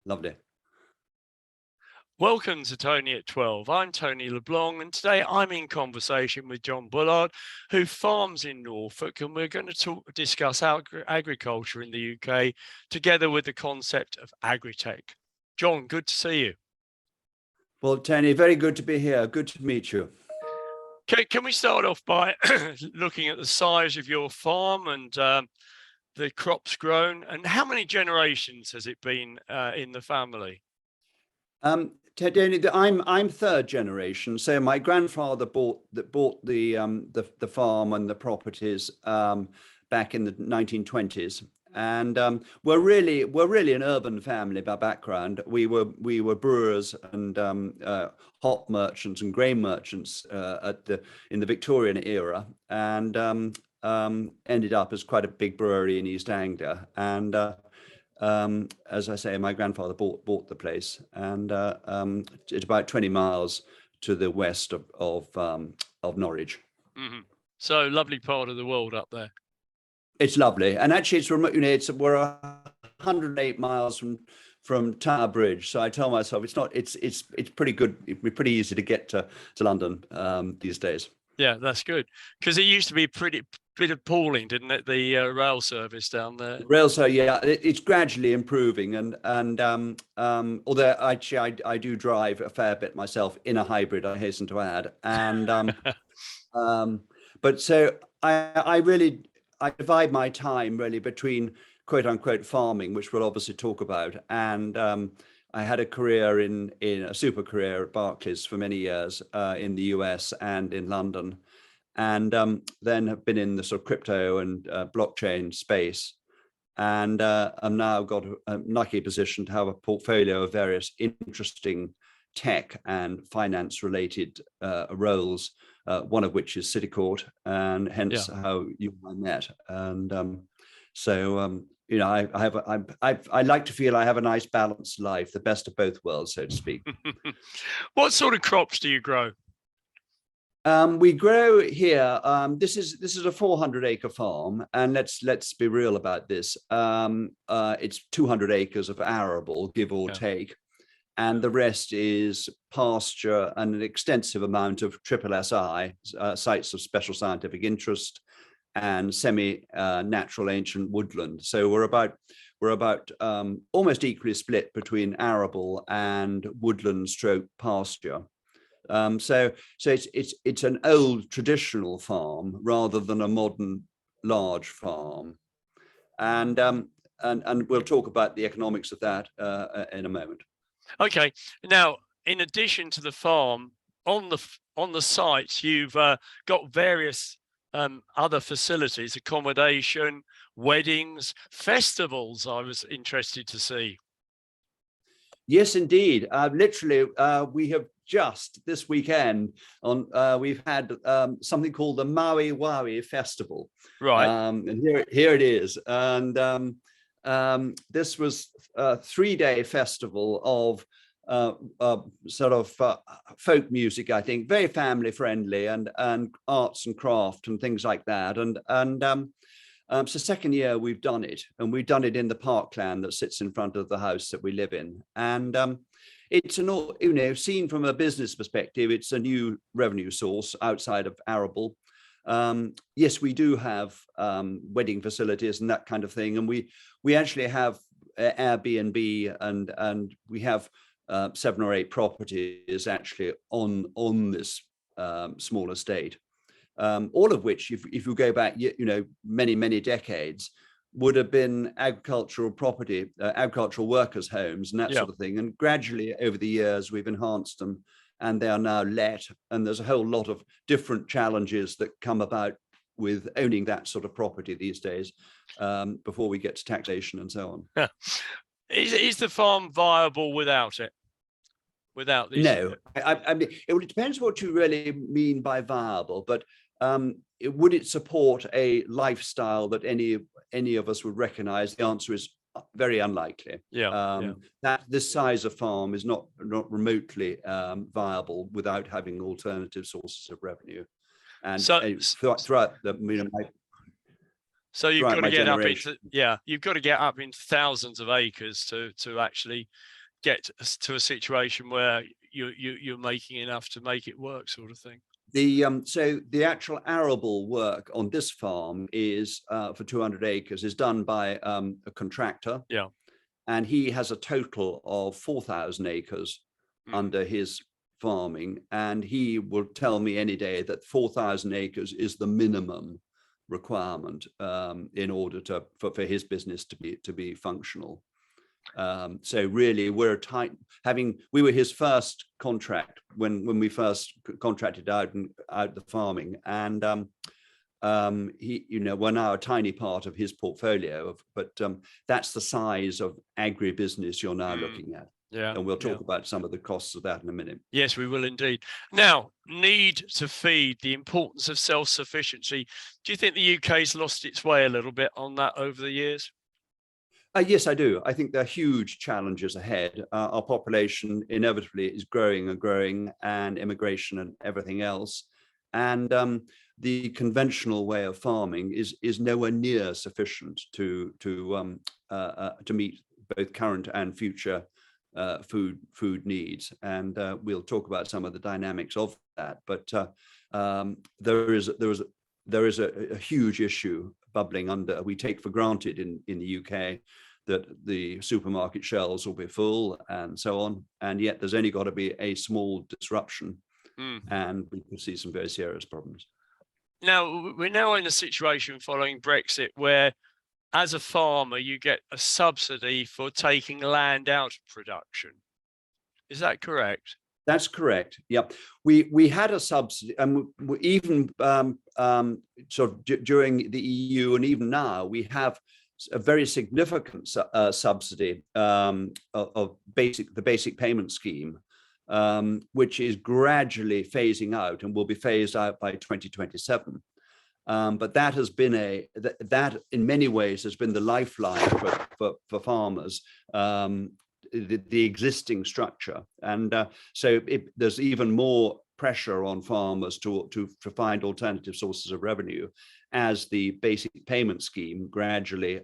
Lovely. Welcome to Tony at 12. I'm Tony LeBlanc, and today I'm in conversation with John Bullard, who farms in Norfolk, and we're going to discuss agriculture in the UK together with the concept of agri-tec. John, good to see you. Well, Tony, very good to be here. Good to meet you. Can we start off by looking at the size of your farm and the crops grown, and how many generations has it been in the family? Tony, I'm third generation. So my grandfather bought the farm and the properties back in the 1920s, and we're really an urban family by background. We were brewers and hop merchants and grain merchants in the Victorian era, and ended up as quite a big brewery in East Anglia. And as I say, my grandfather bought the place, and it's about 20 miles to the west of Norwich. Mm-hmm. So lovely part of the world up there. It's lovely, and actually, it's remote. We're 108 miles from Tower Bridge. So I tell myself it's pretty good. It'd be pretty easy to get to London these days. Yeah, that's good, because it used to be bit appalling, didn't it? The rail service down there. Rail, so yeah, it's gradually improving, and although actually I do drive a fair bit myself in a hybrid, I hasten to add, and but so I divide my time really between quote unquote farming, which we'll obviously talk about, and I had a career in a super career at Barclays for many years in the US and in London, and then have been in the sort of crypto and blockchain space, and I've now got a lucky position to have a portfolio of various interesting tech and finance related roles, one of which is City Court, and hence how you and I met. And so I like to feel I have a nice balanced life, the best of both worlds, so to speak. What sort of crops do you grow? We grow here. This is a 400-acre farm, and let's be real about this. It's 200 acres of arable, give or take, and the rest is pasture and an extensive amount of SSSI, sites of special scientific interest, and semi-natural ancient woodland. So we're about almost equally split between arable and woodland stroke pasture. So it's an old traditional farm rather than a modern large farm, and we'll talk about the economics of that in a moment. Okay. Now, in addition to the farm, on the site, you've got various other facilities, accommodation, weddings, festivals. I was interested to see. Yes, indeed. Literally, we have just this weekend we've had something called the Maui Waui Festival. Right. And here it is. And this was a 3-day festival of sort of folk music, I think, very family friendly, and arts and craft and things like that. So second year we've done it, and we've done it in the parkland that sits in front of the house that we live in. And it's seen from a business perspective, it's a new revenue source outside of arable. Yes, we do have wedding facilities and that kind of thing, and we actually have Airbnb, and we have 7 or 8 properties actually on this small estate. All of which, if you go back, many decades, would have been agricultural property, agricultural workers' homes and that sort of thing. And gradually over the years, we've enhanced them, and they are now let. And there's a whole lot of different challenges that come about with owning that sort of property these days, before we get to taxation and so on. Is the farm viable without it? Without these? No, I mean, it depends what you really mean by viable, but would it support a lifestyle that any of us would recognize? The answer is very unlikely. That this size of farm is not remotely viable without having alternative sources of revenue. And so throughout the So you've throughout got to my get up generation. into, you've got to get up into thousands of acres to actually get to a situation where you're making enough to make it work, sort of thing. So the actual arable work on this farm is for 200 acres is done by a contractor. Yeah. And he has a total of 4,000 acres under his farming. And he will tell me any day that 4,000 acres is the minimum requirement in order for his business to be functional. So really, we're we were his first contract when we first contracted out the farming, and we're now a tiny part of his portfolio, but that's the size of agribusiness you're now looking at. Yeah, and we'll talk about some of the costs of that in a minute. Yes, we will indeed. Now, need to feed, the importance of self-sufficiency. Do you think the UK's lost its way a little bit on that over the years? Yes, I do. I think there are huge challenges ahead. Our population inevitably is growing and growing, and immigration and everything else. And the conventional way of farming is nowhere near sufficient to meet both current and future food needs. And we'll talk about some of the dynamics of that. But there is a huge issue bubbling under. We take for granted in the UK that the supermarket shelves will be full and so on, and yet there's only got to be a small disruption and we can see some very serious problems. Now, we're now in a situation following Brexit where, as a farmer, you get a subsidy for taking land out of production. Is that correct? That's correct. Yeah, we had a subsidy, and even sort of during the EU, and even now we have a very significant subsidy of the basic payment scheme, which is gradually phasing out and will be phased out by 2027. But that has been that in many ways has been the lifeline for farmers. The existing structure, and so there's even more pressure on farmers to find alternative sources of revenue as the basic payment scheme gradually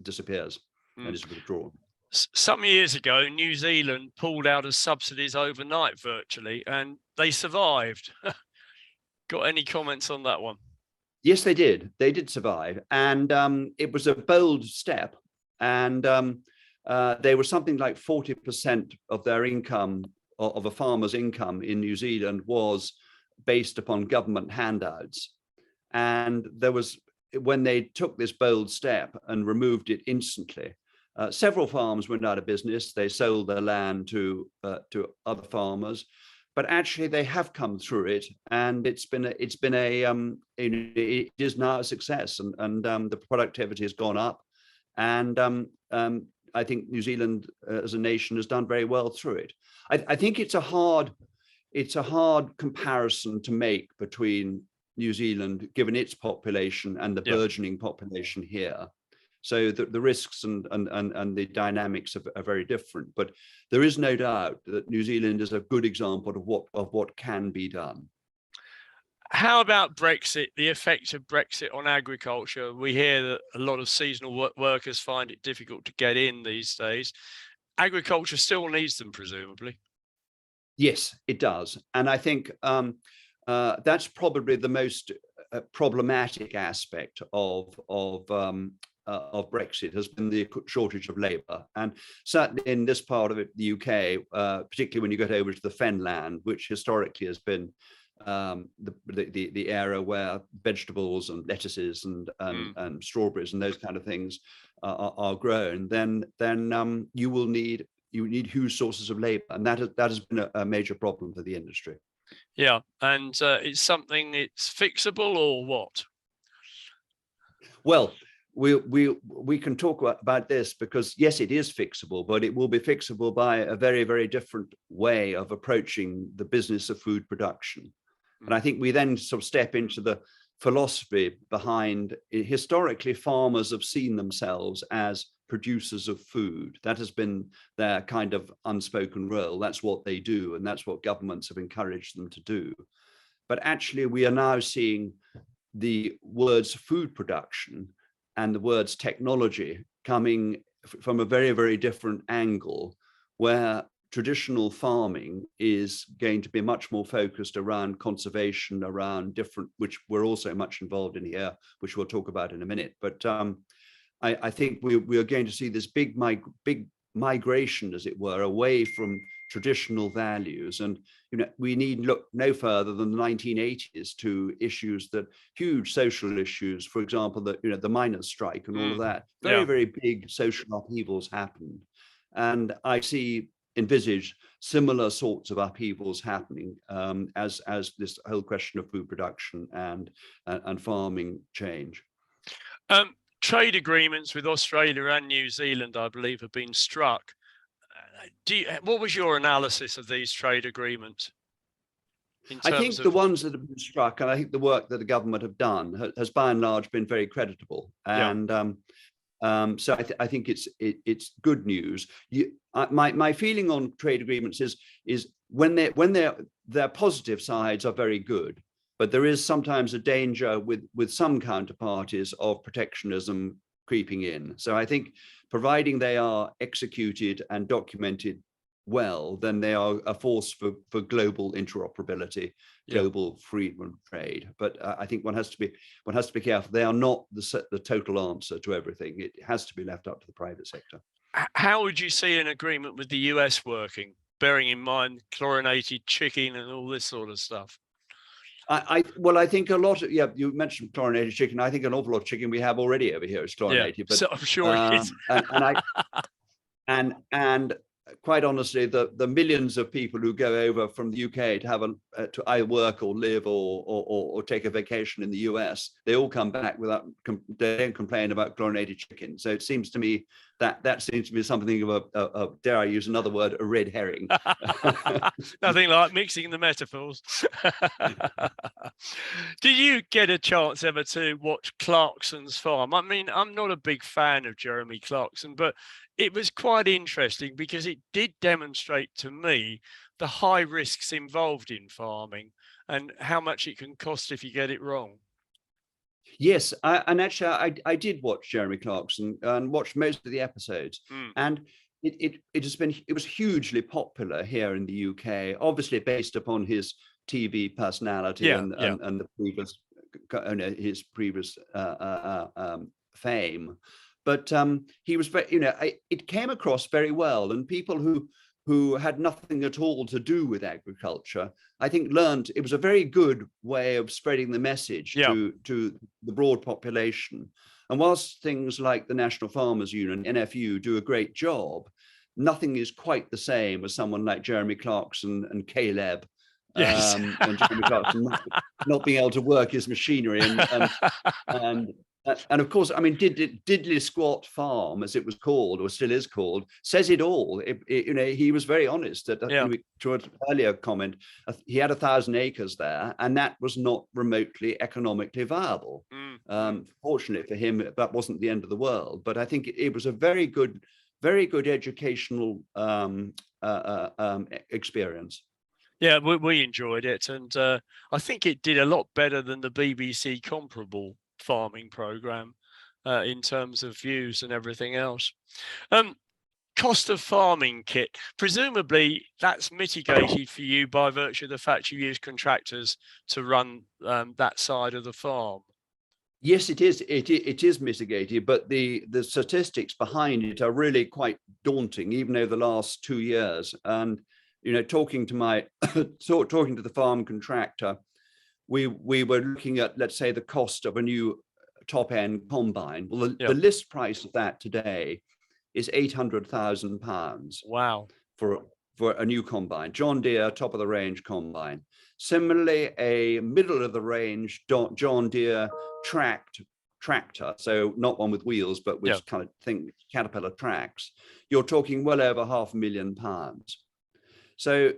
disappears and is withdrawn. Some years ago, New Zealand pulled out of subsidies overnight virtually, and they survived. Got any comments on that one? Yes, they did. They did survive, and it was a bold step. And they were something like 40% of their income, of a farmer's income in New Zealand, was based upon government handouts. And when they took this bold step and removed it instantly, several farms went out of business. They sold their land to other farmers, but actually they have come through it, and it is now a success, and the productivity has gone up. And I think New Zealand as a nation has done very well through it. I think it's a hard comparison to make between New Zealand, given its population, and the burgeoning population here. So the risks and the dynamics are very different. But there is no doubt that New Zealand is a good example of what can be done. How about Brexit, the effect of Brexit on agriculture? We hear that a lot of seasonal workers find it difficult to get in these days. Agriculture still needs them, presumably. Yes, it does. And I think that's probably the most problematic aspect of Brexit has been the shortage of labour. And certainly in this part of it, the UK, particularly when you get over to the Fenland, which historically has been the area where vegetables and lettuces and strawberries and those kind of things are grown, then you need huge sources of labor, and that has been a major problem for the industry. Yeah, and it's something it's fixable, or what? Well, we can talk about this, because yes, it is fixable, but it will be fixable by a very, very different way of approaching the business of food production. And I think we then sort of step into the philosophy behind it. Historically, farmers have seen themselves as producers of food. That has been their kind of unspoken role. That's what they do, and that's what governments have encouraged them to do. But actually, we are now seeing the words food production and the words technology coming from a very, very different angle, where traditional farming is going to be much more focused around conservation, around different, which we're also much involved in here, which we'll talk about in a minute. But I think we are going to see this big migration, as it were, away from traditional values. And we need look no further than the 1980s to issues that huge social issues, for example, the miners' strike and all of that, very, very big social upheavals happened. And I envisage similar sorts of upheavals happening as this whole question of food production and farming change. Trade agreements with Australia and New Zealand, I believe, have been struck. What was your analysis of these trade agreements? I think the ones that have been struck, and I think the work that the government have done has by and large been very creditable. And so I think it's good news. My feeling on trade agreements is when their positive sides are very good, but there is sometimes a danger with some counterparties of protectionism creeping in. So I think providing they are executed and documented well, then they are a force for global interoperability, global freedom of trade. But I think one has to be careful. They are not the total answer to everything. It has to be left up to the private sector. How would you see an agreement with the US working, bearing in mind chlorinated chicken and all this sort of stuff? Well, I think a lot of, you mentioned chlorinated chicken. I think an awful lot of chicken we have already over here is chlorinated. But so I'm sure it is. and quite honestly, the millions of people who go over from the UK to have to either work or live or take a vacation in the US, they all come back they don't complain about chlorinated chicken. So it seems to me that seems to be something of a dare I use another word, a red herring. Nothing like mixing the metaphors. Did you get a chance ever to watch Clarkson's farm? I mean, I'm not a big fan of Jeremy Clarkson, but it was quite interesting because it did demonstrate to me the high risks involved in farming and how much it can cost if you get it wrong. Yes, and actually, I did watch Jeremy Clarkson and watched most of the episodes, and it was hugely popular here in the UK. Obviously, based upon his TV personality and the previous his previous fame, but he was very, it came across very well, and people who had nothing at all to do with agriculture, I think learned it was a very good way of spreading the message to the broad population. And whilst things like the National Farmers Union, NFU, do a great job, nothing is quite the same as someone like Jeremy Clarkson and Caleb. And Jeremy Clarkson not being able to work his machinery and of course, I mean, Diddley Squat Farm, as it was called, or still is called, says it all. He was very honest. To an earlier comment, he had 1,000 acres there, and that was not remotely economically viable. Fortunately for him, that wasn't the end of the world. But I think it was a very good educational experience. Yeah, we enjoyed it, and I think it did a lot better than the BBC comparable farming program in terms of views and everything else. Cost of farming kit, presumably that's mitigated for you by virtue of the fact you use contractors to run that side of the farm. Yes, it is. It is mitigated, but the statistics behind it are really quite daunting, even over the last 2 years. And talking to the farm contractor, we were looking at, let's say, the cost of a new top-end combine. Well, the list price of that today is £800,000. Wow! For a new combine, John Deere top of the range combine. Similarly, a middle of the range John Deere tractor, so not one with wheels, but with kind of Caterpillar tracks. You're talking well over £500,000. So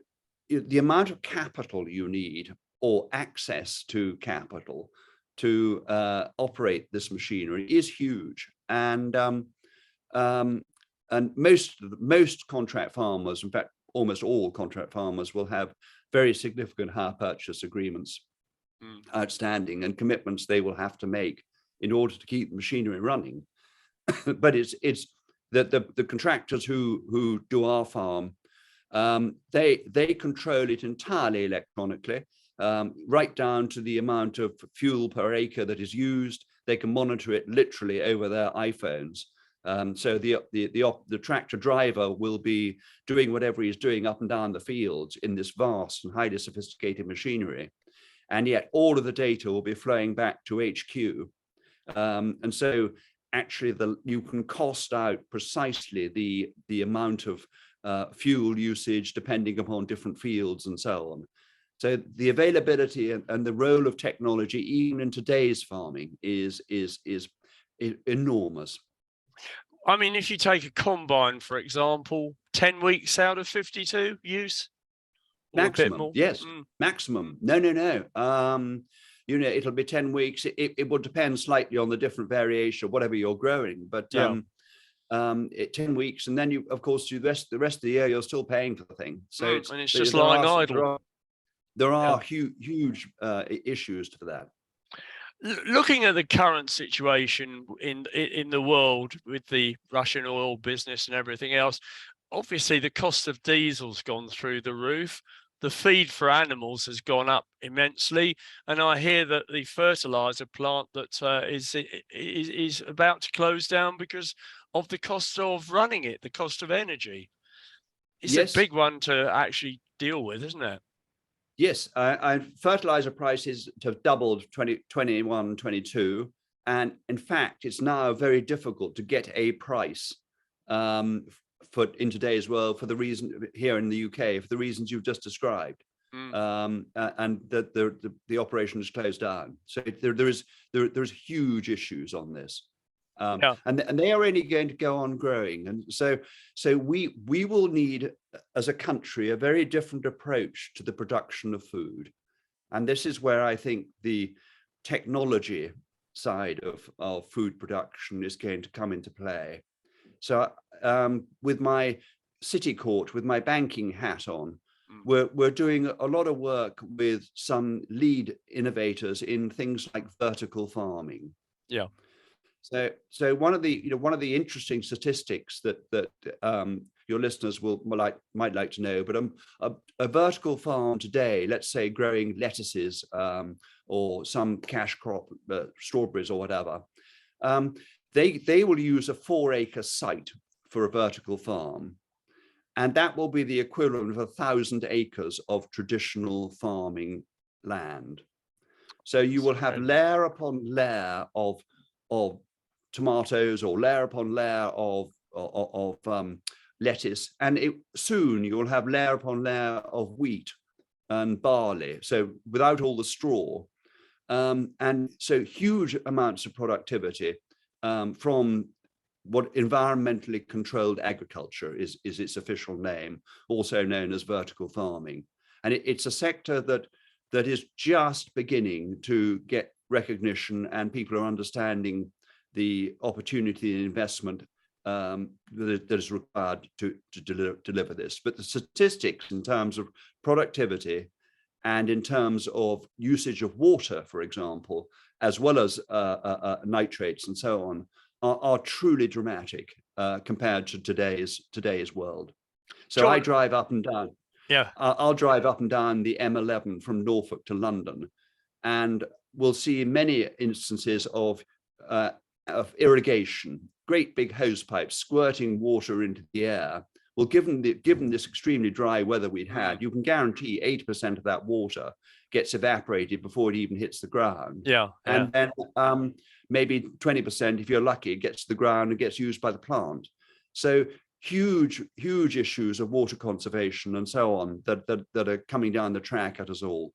the amount of capital you need, or access to capital, to operate this machinery is huge, and most contract farmers, in fact, almost all contract farmers, will have very significant hire purchase agreements outstanding, and commitments they will have to make in order to keep the machinery running. But it's the contractors who do our farm, they control it entirely electronically, right down to the amount of fuel per acre that is used. They can monitor it literally over their iPhones. So the tractor driver will be doing whatever he's doing up and down the fields in this vast and highly sophisticated machinery, and yet all of the data will be flowing back to HQ. And so actually you can cost out precisely the amount of fuel usage depending upon different fields and so on. So the availability and the role of technology, even in today's farming, is enormous. I mean, if you take a combine, for example, 10 weeks out of 52 use? Maximum, yes, maximum. No. It'll be 10 weeks. It will depend slightly on the different variation, whatever you're growing, but 10 weeks, and then you, of course, the rest of the year you're still paying for the thing. So it's just lying idle. There are huge issues to that. Looking at the current situation in the world with the Russian oil business and everything else, obviously the cost of diesel's gone through the roof. The feed for animals has gone up immensely, and I hear that the fertilizer plant that is about to close down because of the cost of running it, the cost of energy. It's a big one to actually deal with, isn't it? Yes, fertilizer prices have doubled 2021, 22, and in fact, it's now very difficult to get a price in today's world for the reason here in the UK, for the reasons you've just described, and that the operation is closed down. So there's huge issues on this, and they are only going to go on growing, and so we will need, as a country, a very different approach to the production of food, and this is where I think the technology side of food production is going to come into play. So with my city court, with my banking hat on, we're doing a lot of work with some lead innovators in things like vertical farming. Yeah. So one of the interesting statistics that your listeners might like to know, but a vertical farm today, let's say growing lettuces or some cash crop, strawberries or whatever, they will use a 4-acre site for a vertical farm, and that will be the equivalent of 1,000 acres of traditional farming land. So you will have layer upon layer of tomatoes, or layer upon layer of lettuce, and soon you will have layer upon layer of wheat and barley, so without all the straw, and so huge amounts of productivity from what environmentally controlled agriculture is its official name, also known as vertical farming. And it's a sector that is just beginning to get recognition, and people are understanding the opportunity and investment that is required to deliver this. But the statistics in terms of productivity and in terms of usage of water, for example, as well as nitrates and so on, are truly dramatic compared to today's world. So John, I drive up and down. Yeah, I'll drive up and down the M11 from Norfolk to London, and we'll see many instances of irrigation, great big hose pipes squirting water into the air. Well, given this extremely dry weather we'd had, you can guarantee 80% of that water gets evaporated before it even hits the ground. And then maybe 20%, if you're lucky, gets to the ground and gets used by the plant. So huge issues of water conservation and so on that are coming down the track at us all.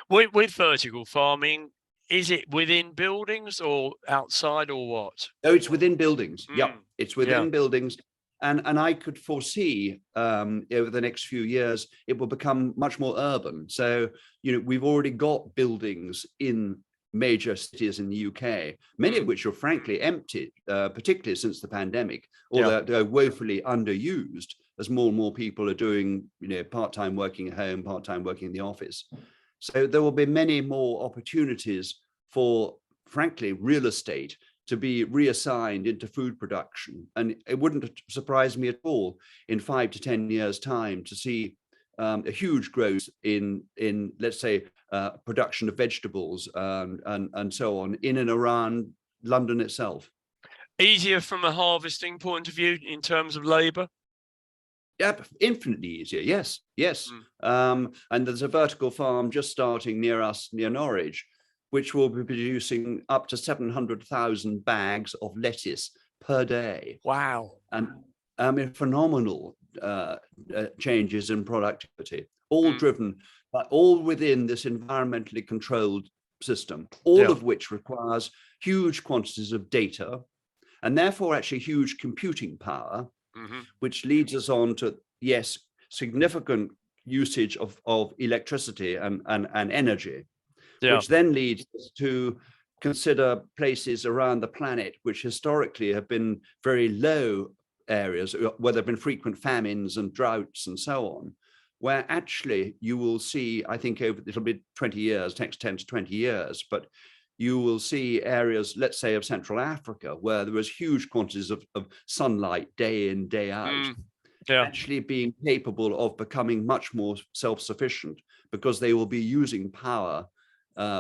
With vertical farming, is it within buildings or outside, or what? Oh, it's within buildings. Yep, it's within buildings. And I could foresee over the next few years, it will become much more urban. So, we've already got buildings in major cities in the UK, many of which are frankly empty, particularly since the pandemic, or they're woefully underused as more and more people are doing, part-time working at home, part-time working in the office. So there will be many more opportunities for, frankly, real estate to be reassigned into food production. And it wouldn't surprise me at all in 5 to 10 years' time to see a huge growth in let's say, production of vegetables and so on in and around London itself. Easier from a harvesting point of view in terms of labour? Yeah, infinitely easier. Yes, yes. And there's a vertical farm just starting near us, near Norwich, which will be producing up to 700,000 bags of lettuce per day. Wow. And I mean, phenomenal changes in productivity, all driven by, all within this environmentally controlled system, all of which requires huge quantities of data and therefore actually huge computing power, which leads us on to, yes, significant usage of electricity and energy, which then leads us to consider places around the planet which historically have been very low areas, where there have been frequent famines and droughts and so on, where actually you will see, I think over, it'll be 20 years, next 10 to 20 years, but you will see areas, let's say of Central Africa, where there was huge quantities of sunlight day in, day out, actually being capable of becoming much more self-sufficient because they will be using power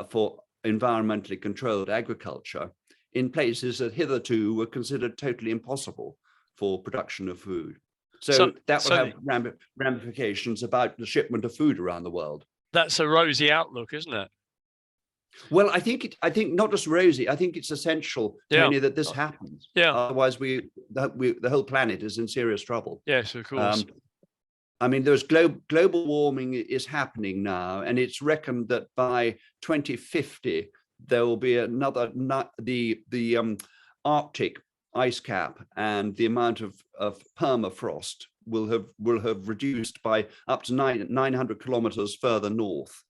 for environmentally controlled agriculture in places that hitherto were considered totally impossible for production of food. So that will have ramifications about the shipment of food around the world. That's a rosy outlook, isn't it? Well, I think not just rosy. I think it's essential, Tony, that this happens. Otherwise, the whole planet is in serious trouble. Yes, of course. I mean, there's global warming is happening now, and it's reckoned that by 2050 there will be another the Arctic ice cap and the amount of permafrost will have reduced by up to 900 kilometers further north.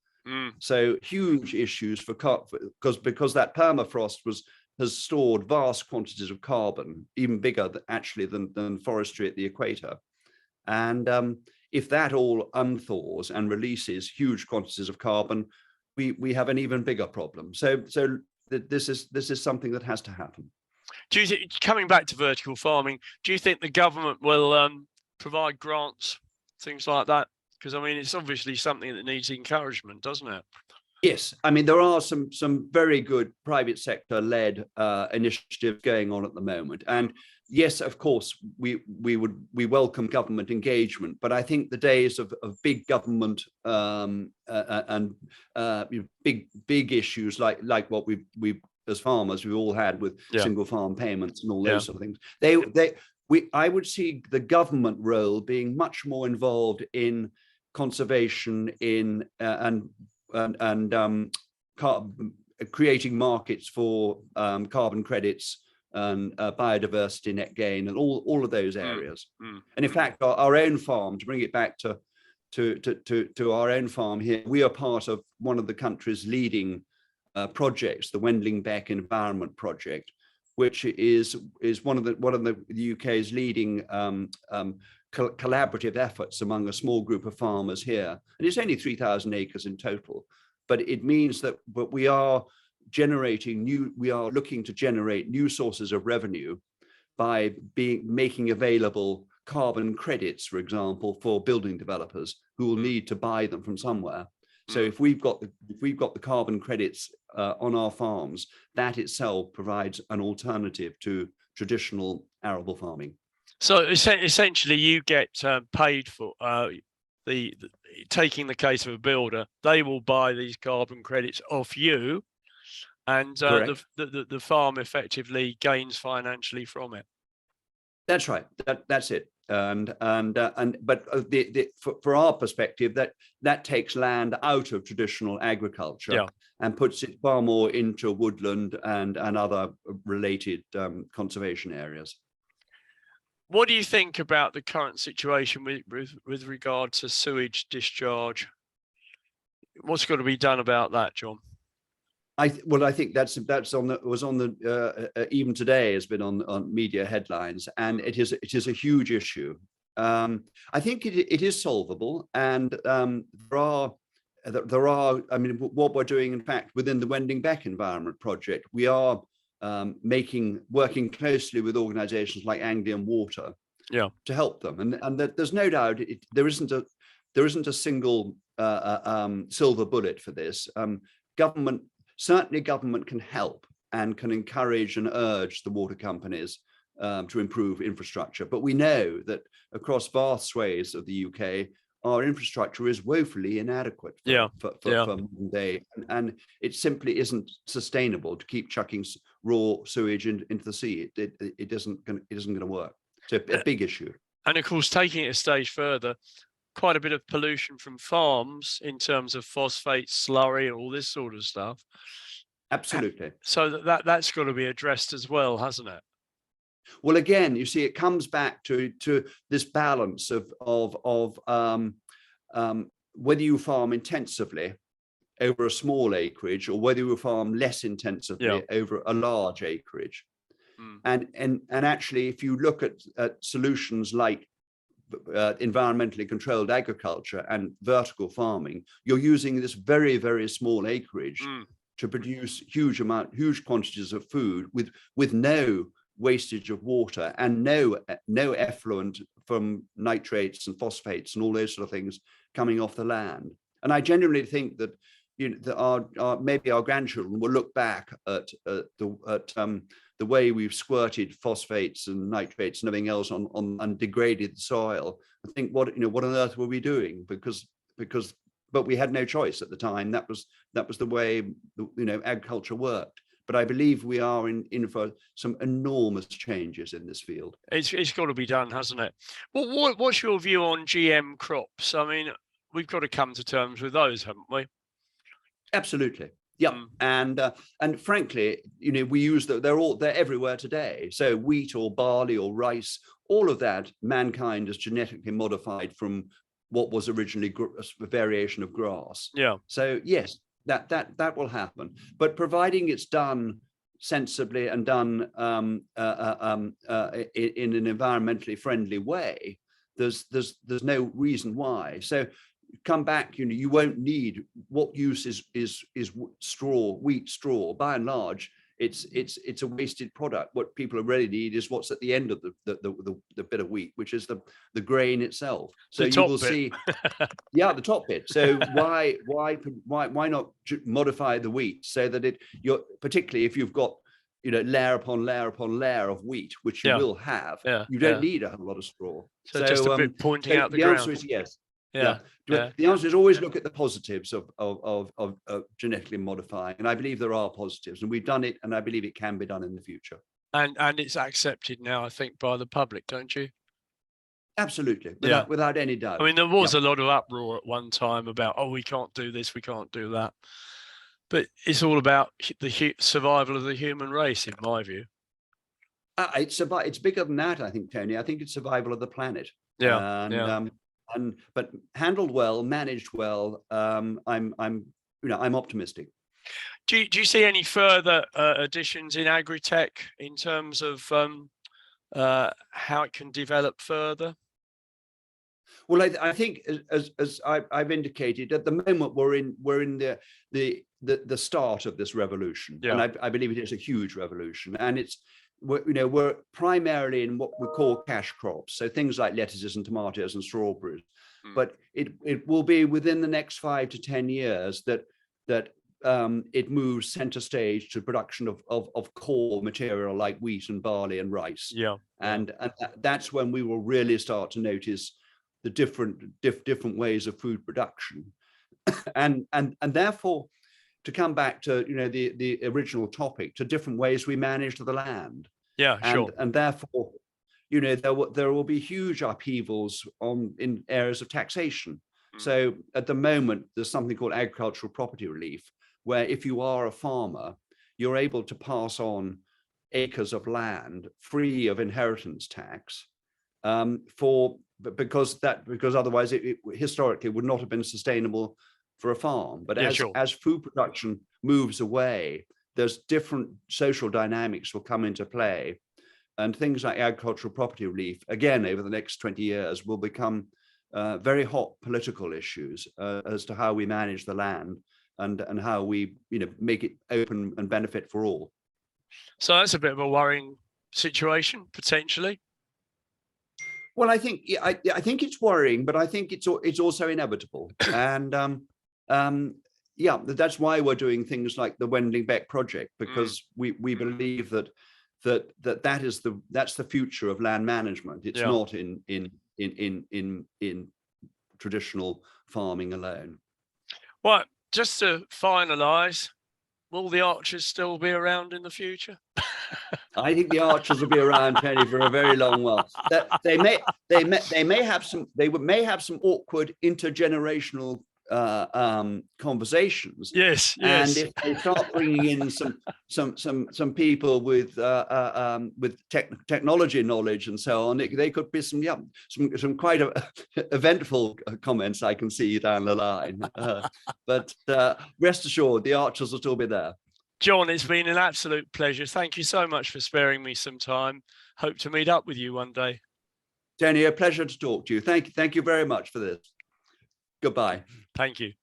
So huge issues because that permafrost has stored vast quantities of carbon, even bigger actually than forestry at the equator. And if that all unthaws and releases huge quantities of carbon, we have an even bigger problem. So this is something that has to happen. Do you think, coming back to vertical farming, do you think the government will provide grants, things like that? Because I mean, it's obviously something that needs encouragement, doesn't it? Yes, I mean, there are some very good private sector led initiatives going on at the moment, and yes, of course, we welcome government engagement, but I think the days of big government and big issues like what we as farmers we've all had with single farm payments and all those sort of things, I would see the government role being much more involved in conservation and creating markets for carbon credits and biodiversity net gain and all of those areas. And in fact, our own farm, to bring it back to our own farm here, we are part of one of the country's leading projects, the Wendling Beck Environment Project, which is one of the UK's leading collaborative efforts among a small group of farmers here. And it's only 3,000 acres in total, but it means that we are looking to generate new sources of revenue by making available carbon credits, for example, for building developers who will need to buy them from somewhere. So if we've got the carbon credits on our farms, that itself provides an alternative to traditional arable farming. So essentially, you get paid for taking the case of a builder. They will buy these carbon credits off you, and the farm effectively gains financially from it. That's right. That's it. But for our perspective, that takes land out of traditional agriculture and puts it far more into woodland and other related conservation areas. What do you think about the current situation with regard to sewage discharge? What's got to be done about that, John? I think that's even today has been on media headlines, and it is a huge issue. I think it is solvable, and there are there are, I mean, what we're doing, in fact, within the Wending Beck Environment Project, we are working closely with organizations like Anglian Water to help them. And there's no doubt there isn't a single silver bullet for this. Certainly government can help and can encourage and urge the water companies to improve infrastructure. But we know that across vast swathes of the UK, our infrastructure is woefully inadequate for modern day, and it simply isn't sustainable to keep chucking raw sewage into the sea. It isn't going to work. So a big issue. And of course, taking it a stage further, quite a bit of pollution from farms in terms of phosphates, slurry, and all this sort of stuff. Absolutely. So that's got to be addressed as well, hasn't it? Well, again, you see, it comes back to this balance of whether you farm intensively over a small acreage or whether you farm less intensively over a large acreage. And actually, if you look at solutions like environmentally controlled agriculture and vertical farming, you're using this very, very small acreage to produce huge quantities of food with no wastage of water and no effluent from nitrates and phosphates and all those sort of things coming off the land. And I genuinely think that maybe our grandchildren will look back at the way we've squirted phosphates and nitrates and everything else on degraded soil and think, what on earth were we doing? But we had no choice at the time. That was the way agriculture worked. But I believe we are in for some enormous changes in this field. It's got to be done, hasn't it? What's your view on GM crops? I mean, we've got to come to terms with those, haven't we? Absolutely. Yeah. And frankly, we use they're everywhere today. So wheat or barley or rice, all of that, mankind has genetically modified from what was originally a variation of grass. Yeah. So yes, that will happen, but providing it's done sensibly and done in an environmentally friendly way, there's no reason why. So come back, you won't need, what use is straw, wheat straw? By and large, it's a wasted product. What people really need is what's at the end of the bit of wheat, which is the grain itself. So you will see, the top bit. So why not modify the wheat so that particularly if you've got layer upon layer upon layer of wheat, which you will have, you don't need a whole lot of straw. So just a bit pointing out the ground. The answer is yes. The answer is always look at the positives of genetically modifying, and I believe there are positives, and we've done it, and I believe it can be done in the future. And it's accepted now, I think, by the public, don't you? Absolutely, without any doubt. I mean, there was a lot of uproar at one time about, we can't do this, we can't do that, but it's all about the survival of the human race, in my view. It's bigger than that, I think, Tony. I think it's survival of the planet. But handled well, managed well, I'm optimistic. Do you see any further additions in agri-tech in terms of how it can develop further? Well, I think as I've indicated, at the moment we're in the start of this revolution, and I believe it is a huge revolution, and we're primarily in what we call cash crops, so things like lettuces and tomatoes and strawberries. But it will be within the next 5 to 10 years that it moves center stage to production of core material like wheat and barley and rice. And that's when we will really start to notice the different ways of food production, and therefore, to come back to the original topic, to different ways we manage the land. And therefore, there will be huge upheavals in areas of taxation. So at the moment, there's something called agricultural property relief, where if you are a farmer, you're able to pass on acres of land free of inheritance tax, because otherwise it historically would not have been sustainable for a farm. But as food production moves away, there's different social dynamics will come into play, and things like agricultural property relief, again, over the next 20 years will become very hot political issues as to how we manage the land and how we, make it open and benefit for all. So that's a bit of a worrying situation, potentially. Well, I think I think it's worrying, but I think it's also inevitable, and yeah, that's why we're doing things like the Wendling Beck project, because we believe that's the future of land management. It's not in traditional farming alone. Well, just to finalise, will the archers still be around in the future? I think the archers will be around, Tony, for a very long while. They may have some awkward intergenerational conversations. Yes. And if they start bringing in some people with technology knowledge and so on, they could be some quite eventful comments I can see down the line. But rest assured, the archers will still be there. John, it's been an absolute pleasure. Thank you so much for sparing me some time. Hope to meet up with you one day. Tony, a pleasure to talk to you. Thank you very much for this. Goodbye. Thank you.